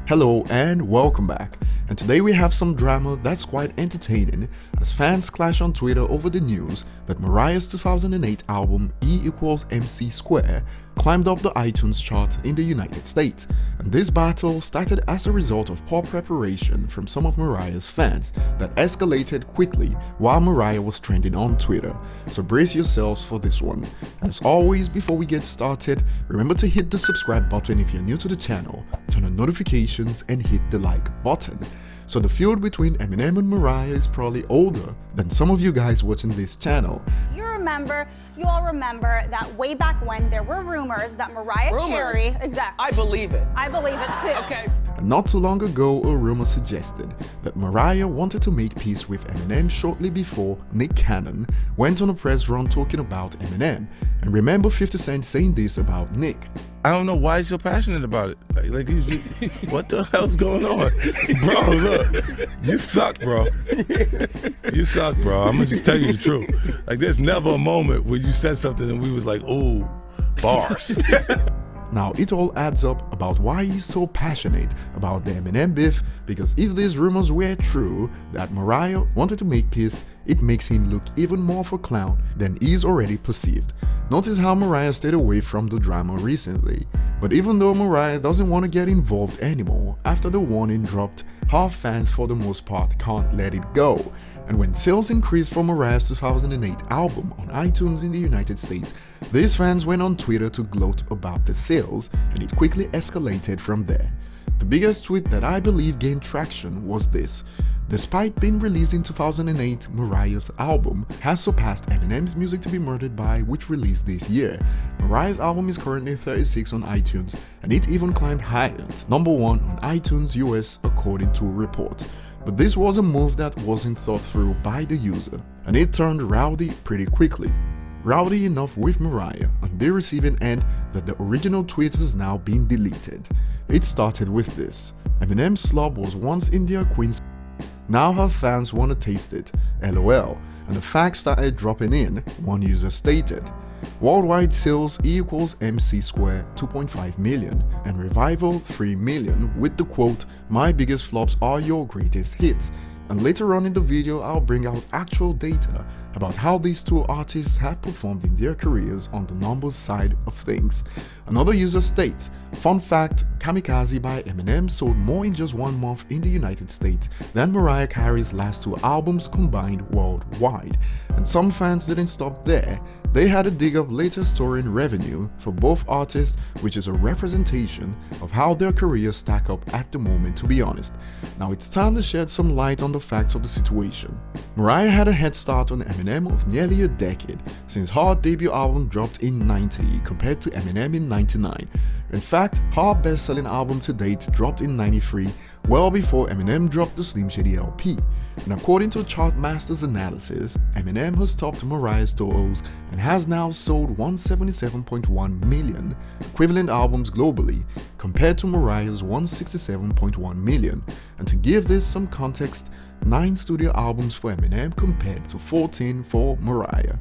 Hello and welcome back. And today we have some drama that's quite entertaining as fans clash on Twitter over the news that Mariah's 2008 album E=mc² climbed up the iTunes chart in the United States. And this battle started as a result of poor preparation from some of Mariah's fans that escalated quickly while Mariah was trending on Twitter. So brace yourselves for this one. As always, before we get started, remember to hit the subscribe button if you're new to the channel, turn on notifications and hit the like button. So the feud between Eminem and Mariah is probably older than some of you guys watching this channel. You all remember that way back when there were rumors that Mariah Carey, exactly. I believe it. I believe it too. Okay. And not too long ago, a rumor suggested that Mariah wanted to make peace with Eminem shortly before Nick Cannon went on a press run talking about Eminem. And remember 50 Cent saying this about Nick. I don't know why he's so passionate about it. Like he's what the hell's going on? Bro, look, you suck, bro. You suck, bro. I'm gonna just tell you the truth. Like there's never a moment where you said something and we was like, ooh, bars. Now it all adds up about why he's so passionate about the Eminem beef, because if these rumors were true that Mariah wanted to make peace, it makes him look even more of a clown than he's already perceived. Notice how Mariah stayed away from the drama recently, but even though Mariah doesn't want to get involved anymore after the warning dropped, her fans for the most part can't let it go. And when sales increased for Mariah's 2008 album on iTunes in the United States, these fans went on Twitter to gloat about the sales, and it quickly escalated from there. The biggest tweet that I believe gained traction was this: despite being released in 2008, Mariah's album has surpassed Eminem's Music to Be Murdered By, which released this year. Mariah's album is currently 36 on iTunes, and it even climbed higher to number 1 on iTunes US according to a report. But this was a move that wasn't thought through by the user, and it turned rowdy pretty quickly. Rowdy enough with Mariah on the receiving end that the original tweet has now been deleted. It started with this: Eminem's slob was once India Queen's. Now her fans want to taste it, LOL, and the facts started dropping in, one user stated. Worldwide sales E=mc² 2.5 million and Revival 3 million with the quote, "My biggest flops are your greatest hits." And later on in the video I'll bring out actual data about how these two artists have performed in their careers on the numbers side of things. Another user states, fun fact, Kamikaze by Eminem sold more in just 1 month in the United States than Mariah Carey's last 2 albums combined worldwide. And some fans didn't stop there. They had a dig of latest touring revenue for both artists, which is a representation of how their careers stack up at the moment, to be honest. Now it's time to shed some light on the facts of the situation. Mariah had a head start on Eminem of nearly a decade, since her debut album dropped in '90 compared to Eminem in '99. In fact, her best-selling album to date dropped in '93, well before Eminem dropped the Slim Shady LP. And according to Chartmaster's analysis, Eminem has topped Mariah's totals and has now sold 177.1 million equivalent albums globally, compared to Mariah's 167.1 million. And to give this some context, 9 studio albums for Eminem compared to 14 for Mariah.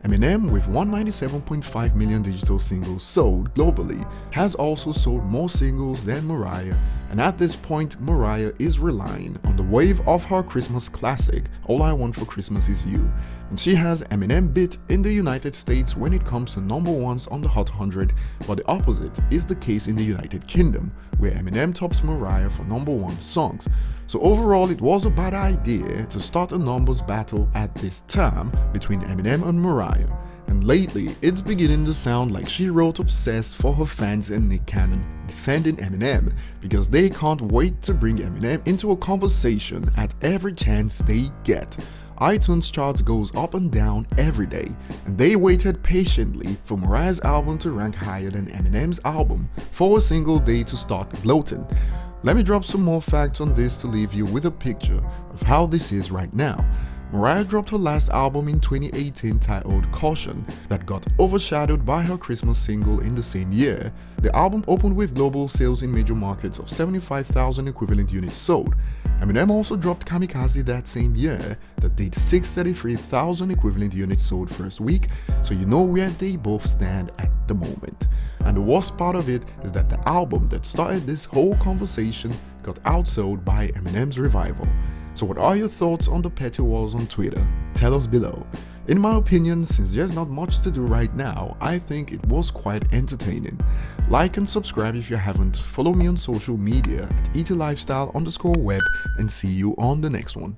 Eminem, with 197.5 million digital singles sold globally, has also sold more singles than Mariah, and at this point Mariah is relying on the wave of her Christmas classic, All I Want for Christmas Is You, and she has Eminem beat in the United States when it comes to number ones on the Hot 100, but the opposite is the case in the United Kingdom, where Eminem tops Mariah for number 1 songs. So overall, it was a bad idea to start a numbers battle at this time between Eminem and Mariah. And lately, it's beginning to sound like she wrote obsessed for her fans and Nick Cannon defending Eminem because they can't wait to bring Eminem into a conversation at every chance they get. iTunes charts goes up and down every day, and they waited patiently for Mariah's album to rank higher than Eminem's album for a single day to start gloating. Let me drop some more facts on this to leave you with a picture of how this is right now. Mariah dropped her last album in 2018 titled Caution that got overshadowed by her Christmas single in the same year. The album opened with global sales in major markets of 75,000 equivalent units sold. Eminem also dropped Kamikaze that same year that did 633,000 equivalent units sold first week, so you know where they both stand at the moment. And the worst part of it is that the album that started this whole conversation got outsold by Eminem's revival. So what are your thoughts on the petty wars on Twitter? Tell us below. In my opinion, since there's not much to do right now, I think it was quite entertaining. Like and subscribe if you haven't, follow me on social media at ETLifestyle_web and see you on the next one.